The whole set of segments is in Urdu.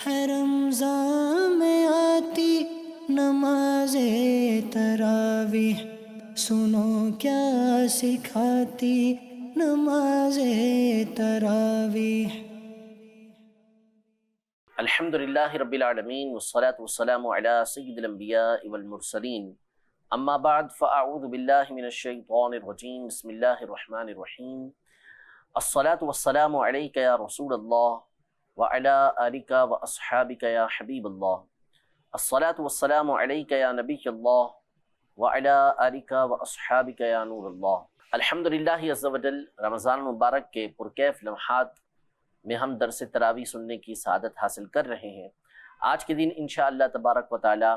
ہے رمضان میں آتی نماز تراویح، سنو کیا سکھاتی نماز تراویح۔ الحمد للہ رب العالمین والصلاة والسلام علی سید الانبیاء والمرسلین، اما بعد فاعوذ باللہ من الشیطان الرجیم، بسم اللہ الرحمن الرحیم۔ الصلاة والسلام علیک یا رسول اللہ وعلی آلک واصحابک یا حبیب اللہ، الصلاة والسلام علیک یا نبی اللہ وعلی آلک واصحابک یا نور اللہ۔ الحمدللہ عز و جل، رمضان مبارک کے پرکیف لمحات میں ہم درس تراویح سننے کی سعادت حاصل کر رہے ہیں۔ آج کے دن انشاءاللہ تبارک و تعالی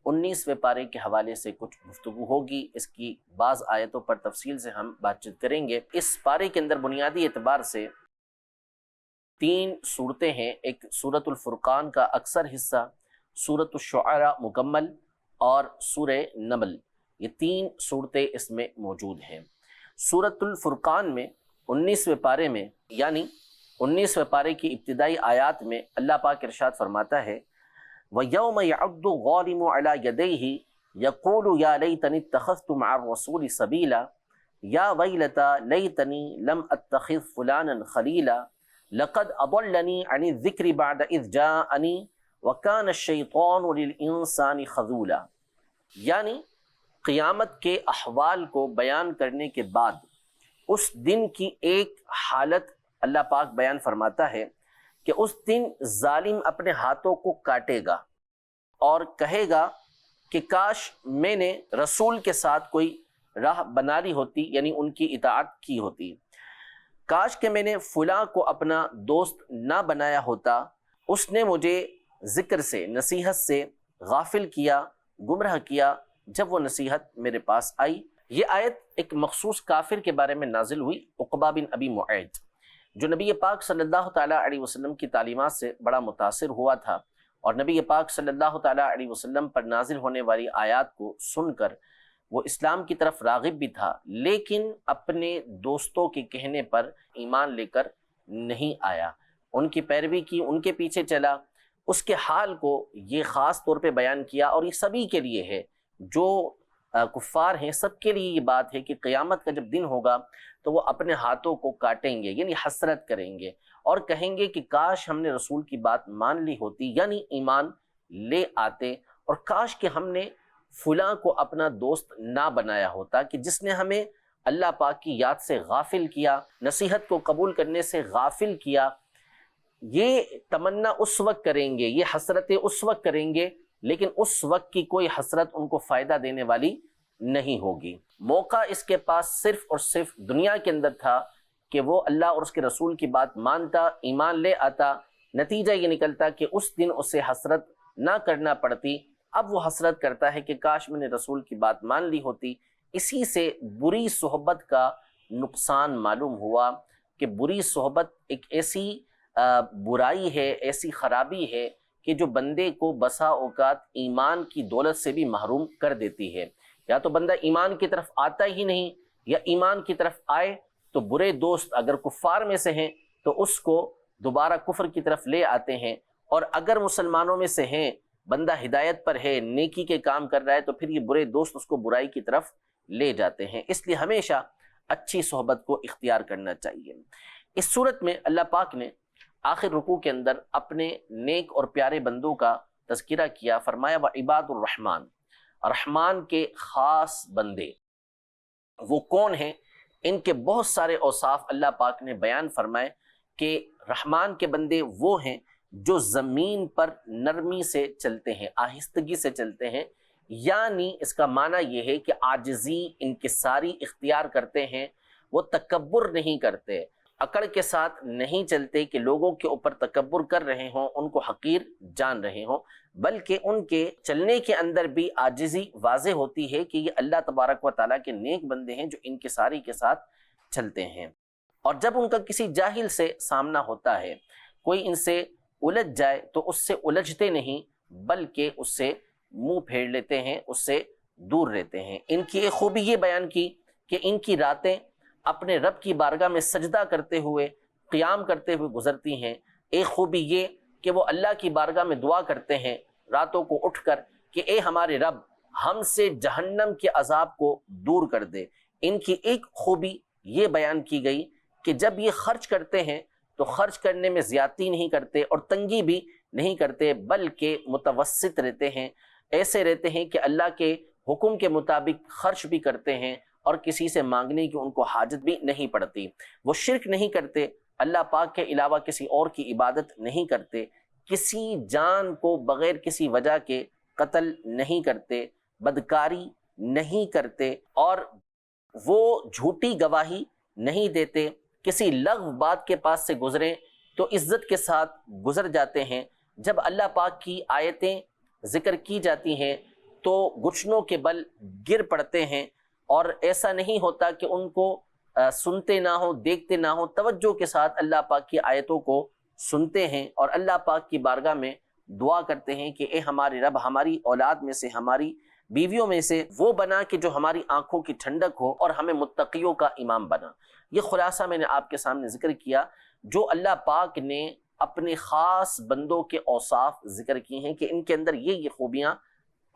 19ویں پارے کے حوالے سے کچھ گفتگو ہوگی۔ اس کی بعض آیتوں پر تفصیل سے ہم بات چیت کریں گے۔ اس پارے کے اندر بنیادی اعتبار سے 3 صورتیں ہیں، ایک سورۃ الفرقان کا اکثر حصہ، سورۃ الشعراء مکمل اور سورہ نمل، یہ 3 صورتیں اس میں موجود ہیں۔ سورۃ الفرقان میں 19ویں پارے میں، یعنی 19ویں پارے کی ابتدائی آیات میں اللہ پاک ارشاد فرماتا ہے وَيَوْمَ يَعُضُّ الظَّالِمُ عَلَى يَدَيْهِ يَقُولُ يَا لَيْتَنِي اتَّخَذْتُ مَعَ الرَّسُولِ سَبِيلًا يَا وَيْلَتَى لَيْتَنِي لَمْ أَتَّخِذْ فُلَانًا خَلِيلًا لَقَدْ أَضَلَّنِي عَنِ الذِّكْرِ بَعْدَ إِذْ جَاءَنِي وَكَانَ الشَّيْطَانُ لِلْإِنسَانِ خَذُولًا، یعنی قیامت کے احوال کو بیان کرنے کے بعد اس دن کی ایک حالت اللہ پاک بیان فرماتا ہے کہ اس دن ظالم اپنے ہاتھوں کو کاٹے گا اور کہے گا کہ کاش میں نے رسول کے ساتھ کوئی راہ بنا لی ہوتی، یعنی ان کی اطاعت کی ہوتی، کاش کہ میں نے فلاں کو اپنا دوست نہ بنایا ہوتا، اس نے مجھے ذکر سے، نصیحت سے غافل کیا، گمراہ کیا جب وہ نصیحت میرے پاس آئی۔ یہ آیت ایک مخصوص کافر کے بارے میں نازل ہوئی، عقبہ بن ابی معیط، جو نبی پاک صلی اللہ تعالیٰ علیہ وسلم کی تعلیمات سے بڑا متاثر ہوا تھا، اور نبی پاک صلی اللہ تعالیٰ علیہ وسلم پر نازل ہونے والی آیات کو سن کر وہ اسلام کی طرف راغب بھی تھا، لیکن اپنے دوستوں کے کہنے پر ایمان لے کر نہیں آیا، ان کی پیروی کی، ان کے پیچھے چلا۔ اس کے حال کو یہ خاص طور پہ بیان کیا، اور یہ سبھی کے لیے ہے، جو کفار ہیں سب کے لیے یہ بات ہے کہ قیامت کا جب دن ہوگا تو وہ اپنے ہاتھوں کو کاٹیں گے، یعنی حسرت کریں گے اور کہیں گے کہ کاش ہم نے رسول کی بات مان لی ہوتی، یعنی ایمان لے آتے، اور کاش کہ ہم نے فلاں کو اپنا دوست نہ بنایا ہوتا کہ جس نے ہمیں اللہ پاک کی یاد سے غافل کیا، نصیحت کو قبول کرنے سے غافل کیا۔ یہ تمنا اس وقت کریں گے، یہ حسرتیں اس وقت کریں گے، لیکن اس وقت کی کوئی حسرت ان کو فائدہ دینے والی نہیں ہوگی۔ موقع اس کے پاس صرف اور صرف دنیا کے اندر تھا کہ وہ اللہ اور اس کے رسول کی بات مانتا، ایمان لے آتا، نتیجہ یہ نکلتا کہ اس دن اسے حسرت نہ کرنا پڑتی۔ اب وہ حسرت کرتا ہے کہ کاش میں نے رسول کی بات مان لی ہوتی۔ اسی سے بری صحبت کا نقصان معلوم ہوا کہ بری صحبت ایک ایسی برائی ہے، ایسی خرابی ہے کہ جو بندے کو بسا اوقات ایمان کی دولت سے بھی محروم کر دیتی ہے۔ یا تو بندہ ایمان کی طرف آتا ہی نہیں، یا ایمان کی طرف آئے تو برے دوست اگر کفار میں سے ہیں تو اس کو دوبارہ کفر کی طرف لے آتے ہیں، اور اگر مسلمانوں میں سے ہیں، بندہ ہدایت پر ہے، نیکی کے کام کر رہا ہے، تو پھر یہ برے دوست اس کو برائی کی طرف لے جاتے ہیں۔ اس لیے ہمیشہ اچھی صحبت کو اختیار کرنا چاہیے۔ اس صورت میں اللہ پاک نے آخر رکوع کے اندر اپنے نیک اور پیارے بندوں کا تذکرہ کیا، فرمایا وعباد الرحمن، رحمان کے خاص بندے وہ کون ہیں؟ ان کے بہت سارے اوصاف اللہ پاک نے بیان فرمائے کہ رحمان کے بندے وہ ہیں جو زمین پر نرمی سے چلتے ہیں، آہستگی سے چلتے ہیں، یعنی اس کا معنی یہ ہے کہ عاجزی، انکساری اختیار کرتے ہیں، وہ تکبر نہیں کرتے، اکڑ کے ساتھ نہیں چلتے کہ لوگوں کے اوپر تکبر کر رہے ہوں، ان کو حقیر جان رہے ہوں، بلکہ ان کے چلنے کے اندر بھی عاجزی واضح ہوتی ہے کہ یہ اللہ تبارک و تعالیٰ کے نیک بندے ہیں جو انکساری کے ساتھ چلتے ہیں۔ اور جب ان کا کسی جاہل سے سامنا ہوتا ہے، کوئی ان سے الجھ جائے تو اس سے الجھتے نہیں، بلکہ اس سے منہ پھیر لیتے ہیں، اس سے دور رہتے ہیں۔ ان کی ایک خوبی یہ بیان کی کہ ان کی راتیں اپنے رب کی بارگاہ میں سجدہ کرتے ہوئے، قیام کرتے ہوئے گزرتی ہیں۔ ایک خوبی یہ کہ وہ اللہ کی بارگاہ میں دعا کرتے ہیں راتوں کو اٹھ کر کہ اے ہمارے رب ہم سے جہنم کے عذاب کو دور کر دے۔ ان کی ایک خوبی یہ بیان کی گئی کہ جب یہ خرچ کرتے ہیں تو خرچ کرنے میں زیادتی نہیں کرتے اور تنگی بھی نہیں کرتے، بلکہ متوسط رہتے ہیں، ایسے رہتے ہیں کہ اللہ کے حکم کے مطابق خرچ بھی کرتے ہیں اور کسی سے مانگنے کی ان کو حاجت بھی نہیں پڑتی۔ وہ شرک نہیں کرتے، اللہ پاک کے علاوہ کسی اور کی عبادت نہیں کرتے، کسی جان کو بغیر کسی وجہ کے قتل نہیں کرتے، بدکاری نہیں کرتے، اور وہ جھوٹی گواہی نہیں دیتے، کسی لغو بات کے پاس سے گزریں تو عزت کے ساتھ گزر جاتے ہیں۔ جب اللہ پاک کی آیتیں ذکر کی جاتی ہیں تو گھٹنوں کے بل گر پڑتے ہیں، اور ایسا نہیں ہوتا کہ ان کو سنتے نہ ہوں، دیکھتے نہ ہوں، توجہ کے ساتھ اللہ پاک کی آیتوں کو سنتے ہیں اور اللہ پاک کی بارگاہ میں دعا کرتے ہیں کہ اے ہمارے رب ہماری اولاد میں سے، ہماری بیویوں میں سے وہ بنا کہ جو ہماری آنکھوں کی ٹھنڈک ہو اور ہمیں متقیوں کا امام بنا۔ یہ خلاصہ میں نے آپ کے سامنے ذکر کیا جو اللہ پاک نے اپنے خاص بندوں کے اوصاف ذکر کی ہیں کہ ان کے اندر یہ خوبیاں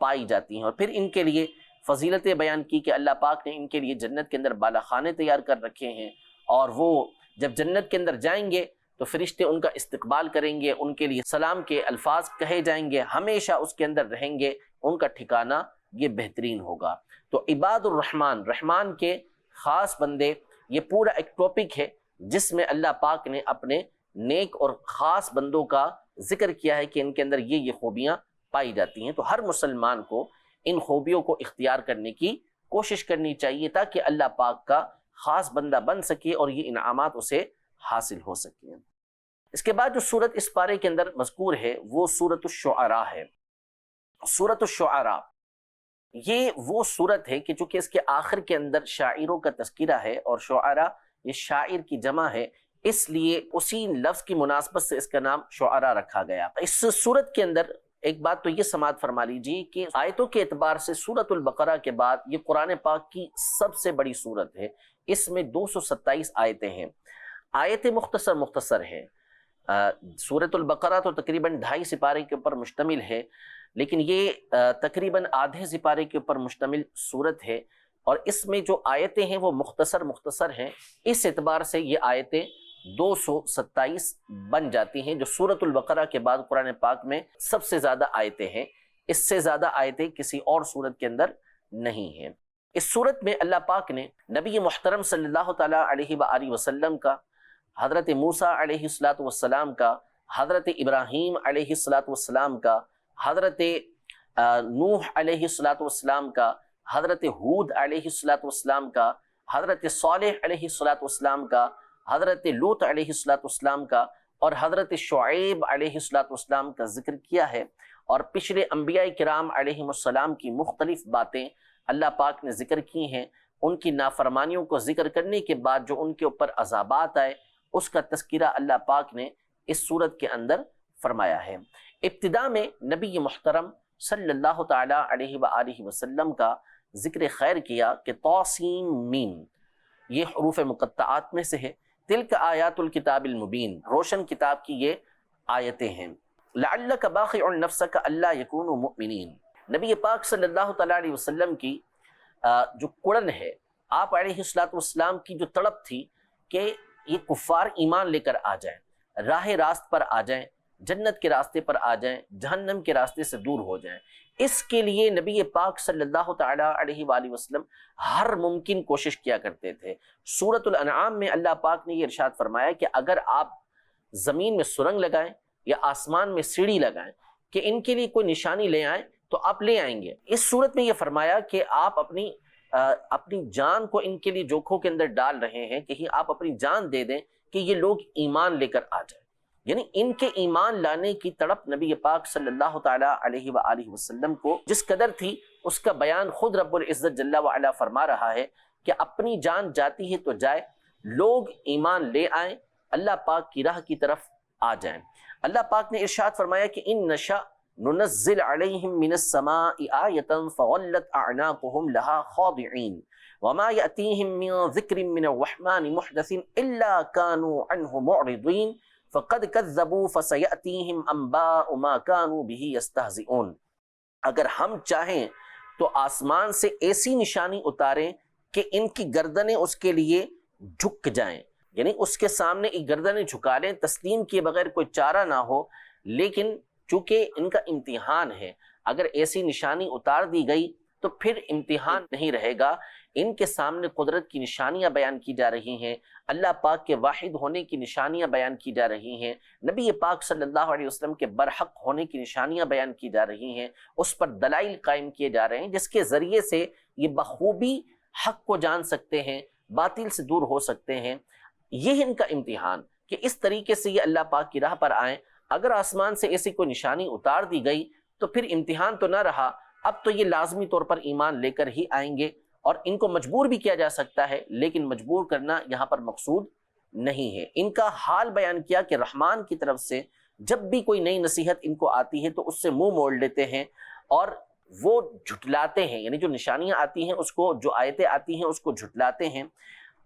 پائی جاتی ہیں، اور پھر ان کے لیے فضیلتیں بیان کی کہ اللہ پاک نے ان کے لیے جنت کے اندر بالا خانے تیار کر رکھے ہیں، اور وہ جب جنت کے اندر جائیں گے تو فرشتے ان کا استقبال کریں گے، ان کے لیے سلام کے الفاظ کہے جائیں گے، ہمیشہ اس کے اندر رہیں گے، ان کا ٹھکانہ یہ بہترین ہوگا۔ تو عباد الرحمن، رحمان کے خاص بندے، یہ پورا ایک ٹاپک ہے جس میں اللہ پاک نے اپنے نیک اور خاص بندوں کا ذکر کیا ہے کہ ان کے اندر یہ خوبیاں پائی جاتی ہیں۔ تو ہر مسلمان کو ان خوبیوں کو اختیار کرنے کی کوشش کرنی چاہیے تاکہ اللہ پاک کا خاص بندہ بن سکے اور یہ انعامات اسے حاصل ہو سکیں۔ اس کے بعد جو سورت اس پارے کے اندر مذکور ہے وہ سورت الشعراء ہے۔ سورت الشعراء یہ وہ سورت ہے کہ چونکہ اس کے آخر کے اندر شاعروں کا تذکرہ ہے، اور شعراء یہ شاعر کی جمع ہے، اس لیے اسی لفظ کی مناسبت سے اس کا نام شعراء رکھا گیا۔ اس سورت کے اندر ایک بات تو یہ سماعت فرما لیجیے کہ آیتوں کے اعتبار سے سورت البقرہ کے بعد یہ قرآن پاک کی سب سے بڑی سورت ہے۔ اس میں 227 آیتیں ہیں، آیتیں مختصر ہیں۔ سورت البقرہ تو تقریباً 2.5 سپارے کے اوپر مشتمل ہے، لیکن یہ تقریباً آدھے سپارے کے اوپر مشتمل سورت ہے، اور اس میں جو آیتیں ہیں وہ مختصر ہیں۔ اس اعتبار سے یہ آیتیں 227 بن جاتی ہیں، جو سورت البقرہ کے بعد قرآن پاک میں سب سے زیادہ آیتیں ہیں۔ اس سے زیادہ آیتیں کسی اور سورت کے اندر نہیں ہیں۔ اس سورت میں اللہ پاک نے نبی محترم صلی اللہ تعالیٰ علیہ وآلہ وسلم کا، حضرت موسیٰ علیہ السلام کا، حضرت ابراہیم علیہ السلام کا، حضرت نوح علیہ السلام کا، حضرت ہود علیہ السلام کا، حضرت صالح علیہ السلام کا، حضرت لوط علیہ السلام کا، اور حضرت شعیب علیہ السلام کا ذکر کیا ہے، اور پچھلے انبیاء کرام علیہ السلام کی مختلف باتیں اللہ پاک نے ذکر کی ہیں۔ ان کی نافرمانیوں کو ذکر کرنے کے بعد جو ان کے اوپر عذابات آئے اس کا تذکرہ اللہ پاک نے اس سورت کے اندر فرمایا ہے۔ ابتدا میں نبی محترم صلی اللہ تعالیٰ علیہ وآلہ وسلم کا ذکر خیر کیا کہ طاسیم میم، یہ حروف مقطعات میں سے ہے۔ تلک آیات الکتاب المبین، روشن کتاب کی یہ آیتیں ہیں۔ لعلک باخع نفسک الا یکونوا مؤمنین، نبی پاک صلی اللہ تعالیٰ علیہ وسلم کی جو کڑن ہے، آپ علیہ السلام کی جو تڑپ تھی کہ یہ کفار ایمان لے کر آ جائیں، راہ راست پر آ جائیں، جنت کے راستے پر آ جائیں، جہنم کے راستے سے دور ہو جائیں، اس کے لیے نبی پاک صلی اللہ تعالیٰ علیہ وآلہ وسلم ہر ممکن کوشش کیا کرتے تھے۔ سورۃ الانعام میں اللہ پاک نے یہ ارشاد فرمایا کہ اگر آپ زمین میں سرنگ لگائیں یا آسمان میں سیڑھی لگائیں کہ ان کے لیے کوئی نشانی لے آئیں تو آپ لے آئیں گے۔ اس صورت میں یہ فرمایا کہ آپ اپنی جان کو ان کے لیے جوکھوں کے اندر ڈال رہے ہیں، کہیں آپ اپنی جان دے دیں کہ یہ لوگ ایمان لے کر آ جائیں، یعنی ان کے ایمان لانے کی تڑپ نبی پاک صلی اللہ تعالیٰ علیہ وآلہ وسلم کو جس قدر تھی اس کا بیان خود رب العزت جل وعلا فرما رہا ہے کہ اپنی جان جاتی ہے تو جائے، لوگ ایمان لے آئیں، اللہ پاک کی راہ کی طرف آ جائیں۔ اللہ پاک نے ارشاد فرمایا کہ ان نشاء ننزل علیہم من السماء آیۃ فغلت اعناقہم لہا خاضعین وما یأتیہم من ذکر من الرحمن محدث الا کانوا عنہ معرضین فقد كذبوا فسيأتيهم انباء ما كانوا به يستهزئون۔ اگر ہم چاہیں تو آسمان سے ایسی نشانی اتاریں کہ ان کی گردنیں اس کے لیے جھک جائیں، یعنی اس کے سامنے ایک گردنیں جھکا لیں، تسلیم کیے بغیر کوئی چارہ نہ ہو۔ لیکن چونکہ ان کا امتحان ہے، اگر ایسی نشانی اتار دی گئی تو پھر امتحان نہیں رہے گا۔ ان کے سامنے قدرت کی نشانیاں بیان کی جا رہی ہیں، اللہ پاک کے واحد ہونے کی نشانیاں بیان کی جا رہی ہیں، نبی پاک صلی اللہ علیہ وسلم کے برحق ہونے کی نشانیاں بیان کی جا رہی ہیں، اس پر دلائل قائم کیے جا رہے ہیں جس کے ذریعے سے یہ بخوبی حق کو جان سکتے ہیں، باطل سے دور ہو سکتے ہیں۔ یہ ان کا امتحان کہ اس طریقے سے یہ اللہ پاک کی راہ پر آئیں۔ اگر آسمان سے ایسی کوئی نشانی اتار دی گئی تو پھر امتحان تو نہ رہا، اب تو یہ لازمی طور پر ایمان لے کر ہی آئیں گے، اور ان کو مجبور بھی کیا جا سکتا ہے، لیکن مجبور کرنا یہاں پر مقصود نہیں ہے۔ ان کا حال بیان کیا کہ رحمان کی طرف سے جب بھی کوئی نئی نصیحت ان کو آتی ہے تو اس سے منہ موڑ لیتے ہیں اور وہ جھٹلاتے ہیں، یعنی جو نشانیاں آتی ہیں اس کو، جو آیتیں آتی ہیں اس کو جھٹلاتے ہیں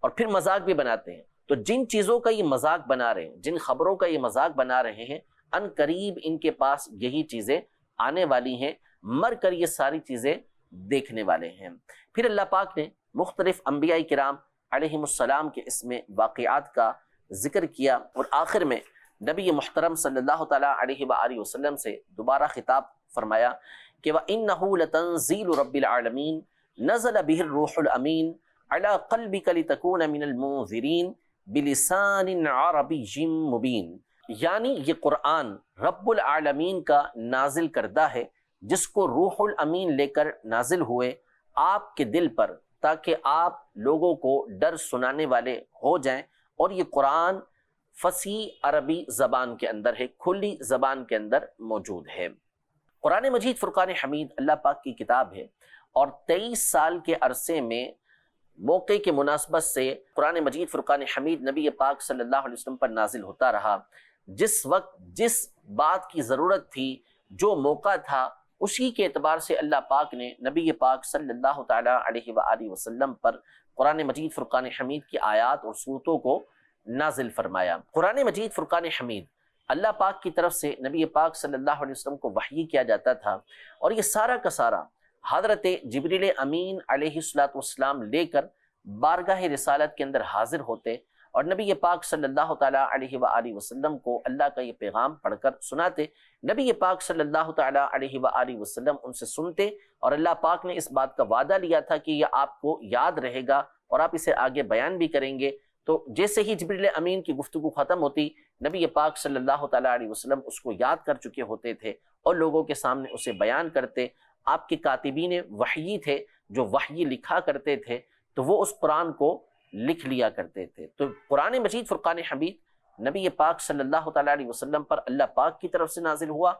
اور پھر مذاق بھی بناتے ہیں۔ تو جن چیزوں کا یہ مذاق بنا رہے ہیں، جن خبروں کا یہ مذاق بنا رہے ہیں، ان قریب ان کے پاس یہی چیزیں آنے والی ہیں، مر کر یہ ساری چیزیں دیکھنے والے ہیں۔ پھر اللہ پاک نے مختلف انبیاء کرام علیہم السلام کے اس میں واقعات کا ذکر کیا، اور آخر میں نبی محترم صلی اللہ تعالیٰ علیہ وآلہ وسلم سے دوبارہ خطاب فرمایا کہ وَإِنَّهُ لَتَنزِيلُ رَبِّ الْعَالَمِينَ نَزَلَ بِهِ الرُّوحُ الْأَمِينُ عَلَى قَلْبِكَ لِتَكُونَ مِنَ الْمُنذِرِينَ بِلِسَانٍ عَرَبِيٍّ مُبِينٍ، یعنی یہ قرآن رب العالمین کا نازل کردہ ہے، جس کو روح الامین لے کر نازل ہوئے آپ کے دل پر، تاکہ آپ لوگوں کو ڈر سنانے والے ہو جائیں۔ اور یہ قرآن فصیح عربی زبان کے اندر ہے، کھلی زبان کے اندر موجود ہے۔ قرآن مجید فرقان حمید اللہ پاک کی کتاب ہے، اور 23 سال کے عرصے میں موقع کے مناسبت سے قرآن مجید فرقان حمید نبی پاک صلی اللہ علیہ وسلم پر نازل ہوتا رہا۔ جس وقت جس بات کی ضرورت تھی، جو موقع تھا، اسی کے اعتبار سے اللہ پاک نے نبی پاک صلی اللہ تعالیٰ علیہ وآلہ وسلم پر قرآن مجید فرقان حمید کی آیات اور صورتوں کو نازل فرمایا۔ قرآن مجید فرقان حمید اللہ پاک کی طرف سے نبی پاک صلی اللہ علیہ وسلم کو وحی کیا جاتا تھا، اور یہ سارا کا سارا حضرت جبریل امین علیہ السلام لے کر بارگاہ رسالت کے اندر حاضر ہوتے، اور نبی پاک صلی اللہ تعالیٰ علیہ وآلہ وسلم کو اللہ کا یہ پیغام پڑھ کر سناتے۔ نبی پاک صلی اللہ تعالیٰ علیہ وآلہ وسلم ان سے سنتے، اور اللہ پاک نے اس بات کا وعدہ لیا تھا کہ یہ آپ کو یاد رہے گا اور آپ اسے آگے بیان بھی کریں گے۔ تو جیسے ہی جبریل امین کی گفتگو ختم ہوتی، نبی پاک صلی اللہ تعالیٰ علیہ وسلم اس کو یاد کر چکے ہوتے تھے اور لوگوں کے سامنے اسے بیان کرتے۔ آپ کے کاتبین وحی تھے جو وحی لکھا کرتے تھے، تو وہ اس قرآن کو لکھ لیا کرتے تھے۔ تو قرآن مجید فرقان حمید نبی پاک صلی اللہ تعالیٰ علیہ وسلم پر اللہ پاک کی طرف سے نازل ہوا،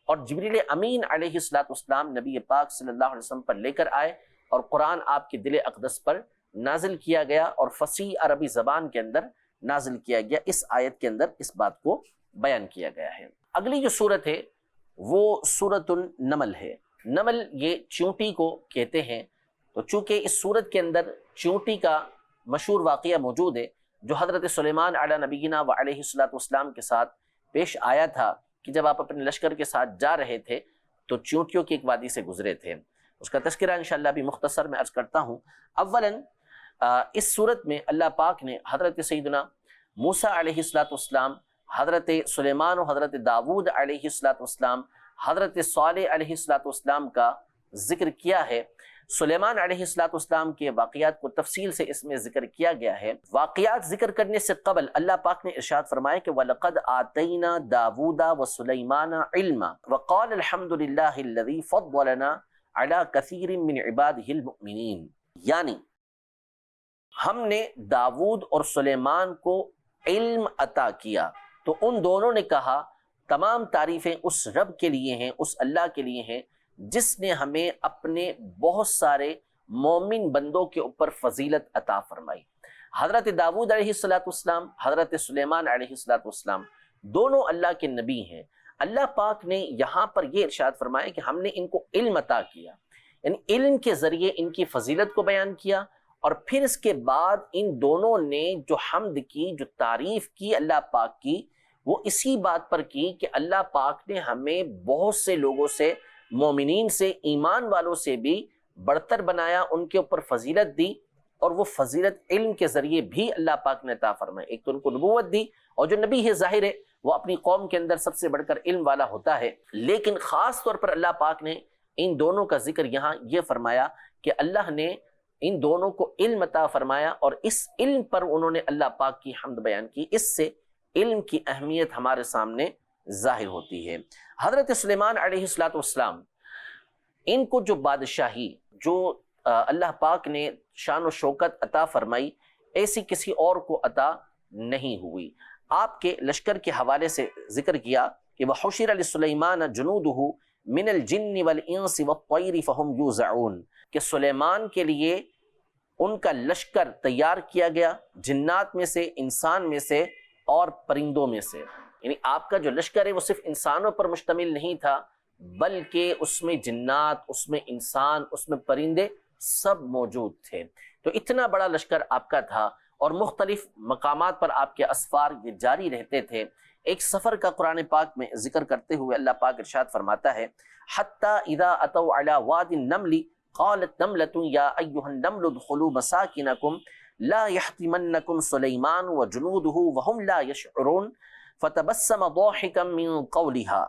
اور جبریل امین علیہ السلام نبی پاک صلی اللہ علیہ وسلم پر لے کر آئے، اور قرآن آپ کے دل اقدس پر نازل کیا گیا اور فصیح عربی زبان کے اندر نازل کیا گیا۔ اس آیت کے اندر اس بات کو بیان کیا گیا ہے۔ اگلی جو صورت ہے وہ سورۃ النمل ہے۔ نمل یہ چیونٹی کو کہتے ہیں، تو چونکہ اس صورت کے اندر چیونٹی کا مشہور واقعہ موجود ہے، جو حضرت سلیمان علی نبینا و علیہ السلام کے ساتھ پیش آیا تھا کہ جب آپ اپنے لشکر کے ساتھ جا رہے تھے تو چیونٹیوں کی ایک وادی سے گزرے تھے۔ اس کا تذکرہ انشاءاللہ بھی مختصر میں عرض کرتا ہوں۔ اولاً اس صورت میں اللہ پاک نے حضرت سیدنا موسیٰ علیہ السلام، حضرت سلیمان و حضرت داود علیہ السلام، حضرت صالح علیہ السلام کا ذکر کیا ہے۔ سلیمان علیہ السلام کے واقعات کو تفصیل سے اس میں ذکر کیا گیا ہے۔ واقعات ذکر کرنے سے قبل اللہ پاک نے ارشاد فرمایا کہ وَلَقَدْ آتَيْنَا دَاوُودَ وَسُلَيْمَانَ عِلْمًا وَقَالَ الْحَمْدُ لِلَّهِ الَّذِي فَضَّلَنَا عَلَى كَثِيرٍ مِّنْ عِبَادِهِ الْمُؤْمِنِينَ، یعنی ہم نے داود اور سلیمان کو علم عطا کیا، تو ان دونوں نے کہا تمام تعریفیں اس رب کے لیے ہیں، اس اللہ کے لیے ہیں جس نے ہمیں اپنے بہت سارے مومن بندوں کے اوپر فضیلت عطا فرمائی۔ حضرت داود علیہ السلام، حضرت سلیمان علیہ السلام دونوں اللہ کے نبی ہیں۔ اللہ پاک نے یہاں پر یہ ارشاد فرمایا کہ ہم نے ان کو علم عطا کیا، یعنی علم کے ذریعے ان کی فضیلت کو بیان کیا، اور پھر اس کے بعد ان دونوں نے جو حمد کی، جو تعریف کی اللہ پاک کی، وہ اسی بات پر کی کہ اللہ پاک نے ہمیں بہت سے لوگوں سے، مومنین سے، ایمان والوں سے بھی بڑھتر بنایا، ان کے اوپر فضیلت دی، اور وہ فضیلت علم کے ذریعے بھی اللہ پاک نے عطا فرمائی۔ ایک تو ان کو نبوت دی، اور جو نبی ہے ظاہر ہے وہ اپنی قوم کے اندر سب سے بڑھ کر علم والا ہوتا ہے، لیکن خاص طور پر اللہ پاک نے ان دونوں کا ذکر یہاں یہ فرمایا کہ اللہ نے ان دونوں کو علم عطا فرمایا، اور اس علم پر انہوں نے اللہ پاک کی حمد بیان کی۔ اس سے علم کی اہمیت ہمارے سامنے ظاہر ہوتی ہے۔ حضرت سلیمان علیہ السلام، ان کو جو بادشاہی، جو اللہ پاک نے شان و شوکت عطا فرمائی، ایسی کسی اور کو عطا نہیں ہوئی۔ آپ کے لشکر کے حوالے سے ذکر کیا کہ وَحُشِرَ لِسُلَيْمَانَ جُنُودُهُ مِنَ الْجِنِّ وَالْإِنسِ وَالطَّيْرِ فَهُمْ يُوزَعُونَ، کہ سلیمان کے لیے ان کا لشکر تیار کیا گیا، جنات میں سے، انسان میں سے، اور پرندوں میں سے۔ یعنی آپ کا جو لشکر ہے وہ صرف انسانوں پر مشتمل نہیں تھا، بلکہ اس میں جنات، اس میں انسان، اس میں پرندے سب موجود تھے۔ تو اتنا بڑا لشکر آپ کا تھا، اور مختلف مقامات پر آپ کے اسفار یہ جاری رہتے تھے۔ ایک سفر کا قرآن پاک میں ذکر کرتے ہوئے اللہ پاک ارشاد فرماتا ہے حَتَّى إِذَا أَتَوْا عَلَى وَادِ النَّمْلِ قَالَتْ نَمْلَةٌ يَا أَيُّهَا النَّمْلُ ادْخُلُوا مَسَاكِنَكُمْ لَا يَحْطِمَنَّكُمْ سُلَيْمَانُ وَجُنُودُهُ وَهُمْ لَا يَشْعُرُونَ فَتَبَسَّمَ ضَاحِكًا مِّن قَوْلِهَا،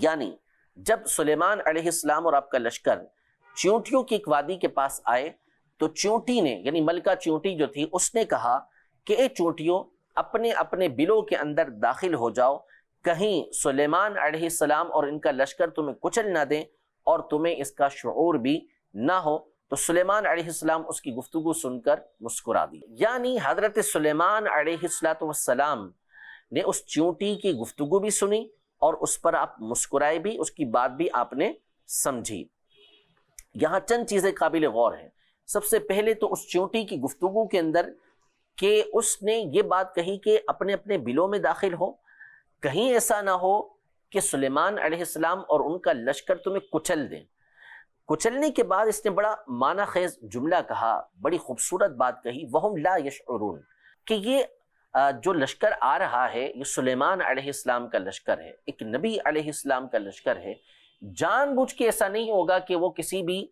یعنی جب سلیمان علیہ السلام اور آپ کا لشکر چیونٹیوں کی ایک وادی کے پاس آئے تو چیونٹی نے، یعنی ملکہ چیونٹی جو تھی، اس نے کہا کہ اے چیونٹیوں، اپنے اپنے بلوں کے اندر داخل ہو جاؤ، کہیں سلیمان علیہ السلام اور ان کا لشکر تمہیں کچل نہ دیں اور تمہیں اس کا شعور بھی نہ ہو۔ تو سلیمان علیہ السلام اس کی گفتگو سن کر مسکرا دی، یعنی حضرت سلیمان علیہ السلام نے اس چیونٹی کی گفتگو بھی سنی اور اس پر آپ مسکرائے بھی، اس کی بات بھی آپ نے سمجھی۔ یہاں چند چیزیں قابل غور ہیں۔ سب سے پہلے تو اس چیونٹی کی گفتگو کے اندر کہ اس نے یہ بات کہی کہ اپنے اپنے بلوں میں داخل ہو، کہیں ایسا نہ ہو کہ سلیمان علیہ السلام اور ان کا لشکر تمہیں کچل دیں۔ کچلنے کے بعد اس نے بڑا معنی خیز جملہ کہا، بڑی خوبصورت بات کہی، وَهُمْ لَا يَشْعُرُونَ، کہ یہ جو لشکر آ رہا ہے یہ سلیمان علیہ السلام کا لشکر ہے، ایک نبی علیہ السلام کا لشکر ہے۔ جان بوجھ کے ایسا نہیں ہوگا کہ وہ کسی بھی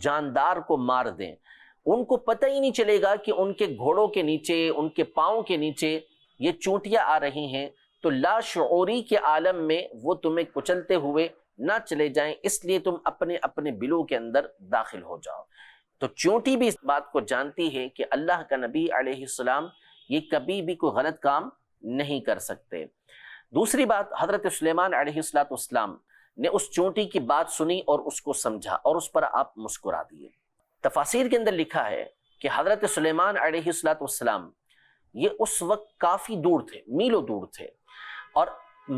جاندار کو مار دیں، ان کو پتہ ہی نہیں چلے گا کہ ان کے گھوڑوں کے نیچے، ان کے پاؤں کے نیچے یہ چونٹیاں آ رہی ہیں، تو لا شعوری کے عالم میں وہ تمہیں کچلتے ہوئے نہ چلے جائیں، اس لیے تم اپنے اپنے بلوں کے اندر داخل ہو جاؤ۔ تو چونٹی بھی اس بات کو جانتی ہے کہ اللہ کا نبی علیہ السلام یہ کبھی بھی کوئی غلط کام نہیں کر سکتے۔ دوسری بات، حضرت سلیمان علیہ السلام نے اس چونٹی کی بات سنی اور اس کو سمجھا، اور اس پر آپ مسکرا دیے۔ تفاسیر کے اندر لکھا ہے کہ حضرت سلیمان علیہ السلام یہ اس وقت کافی دور تھے، میلوں دور تھے، اور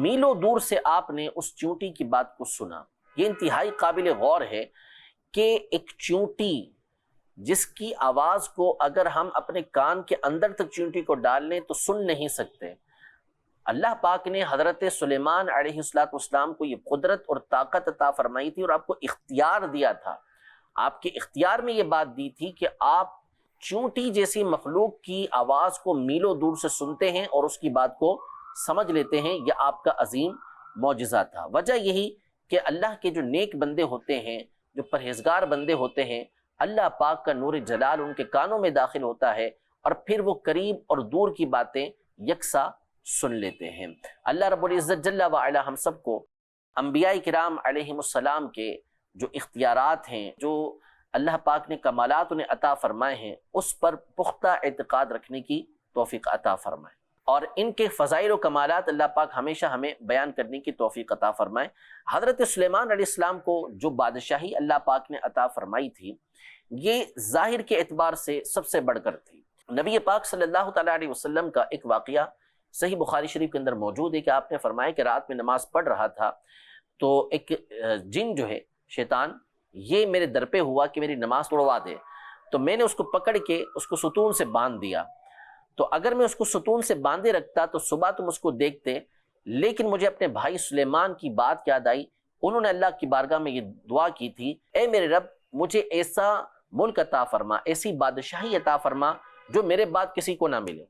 میلوں دور سے آپ نے اس چونٹی کی بات کو سنا۔ یہ انتہائی قابل غور ہے کہ ایک چونٹی جس کی آواز کو اگر ہم اپنے کان کے اندر تک چونٹی کو ڈال لیں تو سن نہیں سکتے، اللہ پاک نے حضرت سلیمان علیہ السلام کو یہ قدرت اور طاقت عطا فرمائی تھی، اور آپ کو اختیار دیا تھا، آپ کے اختیار میں یہ بات دی تھی کہ آپ چونٹی جیسی مخلوق کی آواز کو میلوں دور سے سنتے ہیں اور اس کی بات کو سمجھ لیتے ہیں۔ یہ آپ کا عظیم معجزہ تھا۔ وجہ یہی کہ اللہ کے جو نیک بندے ہوتے ہیں، جو پرہیزگار بندے ہوتے ہیں، اللہ پاک کا نور جلال ان کے کانوں میں داخل ہوتا ہے، اور پھر وہ قریب اور دور کی باتیں یکساں سن لیتے ہیں۔ اللہ رب العزت جل وعلا ہم سب کو انبیاء کرام علیہم السلام کے جو اختیارات ہیں، جو اللہ پاک نے کمالات انہیں عطا فرمائے ہیں، اس پر پختہ اعتقاد رکھنے کی توفیق عطا فرمائے، اور ان کے فضائل و کمالات اللہ پاک ہمیشہ ہمیں بیان کرنے کی توفیق عطا فرمائے۔ حضرت سلیمان علیہ السلام کو جو بادشاہی اللہ پاک نے عطا فرمائی تھی، یہ ظاہر کے اعتبار سے سب سے بڑھ کر تھی۔ نبی پاک صلی اللہ تعالیٰ علیہ وسلم کا ایک واقعہ صحیح بخاری شریف کے اندر موجود ہے کہ آپ نے فرمایا کہ رات میں نماز پڑھ رہا تھا تو ایک جن جو ہے، شیطان، یہ میرے در پہ ہوا کہ میری نماز توڑوا دے، تو میں نے اس کو پکڑ کے اس کو ستون سے باندھ دیا۔ تو اگر میں اس کو ستون سے باندھے رکھتا تو صبح تم اس کو دیکھتے، لیکن مجھے اپنے بھائی سلیمان کی بات یاد آئی، انہوں نے اللہ کی بارگاہ میں یہ دعا کی تھی، اے میرے رب، مجھے ایسا ملک عطا فرما، ایسی بادشاہی عطا فرما جو میرے بعد کسی کو نہ ملے۔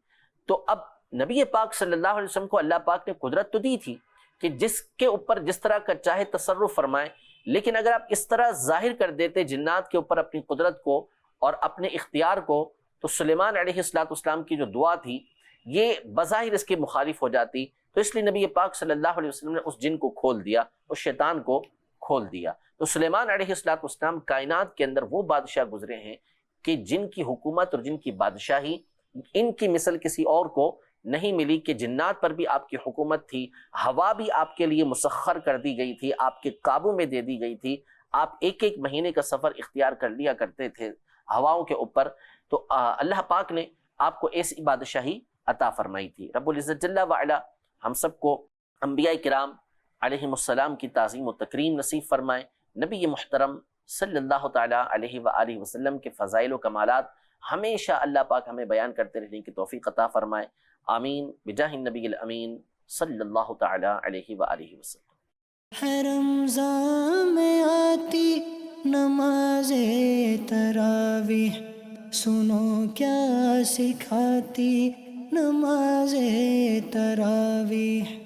تو اب نبی پاک صلی اللہ علیہ وسلم کو اللہ پاک نے قدرت تو دی تھی کہ جس کے اوپر جس طرح کا چاہے تصرف فرمائے، لیکن اگر آپ اس طرح ظاہر کر دیتے جنات کے اوپر اپنی قدرت کو اور اپنے اختیار کو، تو سلیمان علیہ السلام کی جو دعا تھی یہ بظاہر اس کے مخالف ہو جاتی. تو اس لیے نبی پاک صلی اللہ علیہ وسلم نے اس جن کو کھول دیا، اس شیطان کو کھول دیا. تو سلیمان علیہ السلام کائنات کے اندر وہ بادشاہ گزرے ہیں کہ جن کی حکومت اور جن کی بادشاہی ان کی مثل کسی اور کو نہیں ملی، کہ جنات پر بھی آپ کی حکومت تھی، ہوا بھی آپ کے لیے مسخر کر دی گئی تھی، آپ کے قابو میں دے دی گئی تھی، آپ ایک ایک مہینے کا سفر اختیار کر لیا کرتے تھے ہواؤں کے اوپر. تو اللہ پاک نے آپ کو ایسی بادشاہی عطا فرمائی تھی. رب العزت جل وعلا ہم سب کو انبیاء کرام علیہم السلام کی تعظیم و تکریم نصیب فرمائے، نبی محترم صلی اللہ تعالیٰ علیہ وآلہ وسلم کے فضائل و کمالات ہمیشہ اللہ پاک ہمیں بیان کرتے رہنے کی توفیق عطا فرمائے. آمین بجاہ النبی الامین صلی اللہ تعالیٰ علیہ وآلہ وسلم. ہے رمضان میں آتی نماز تراویح، سنو کیا سکھاتی نماز تراویح.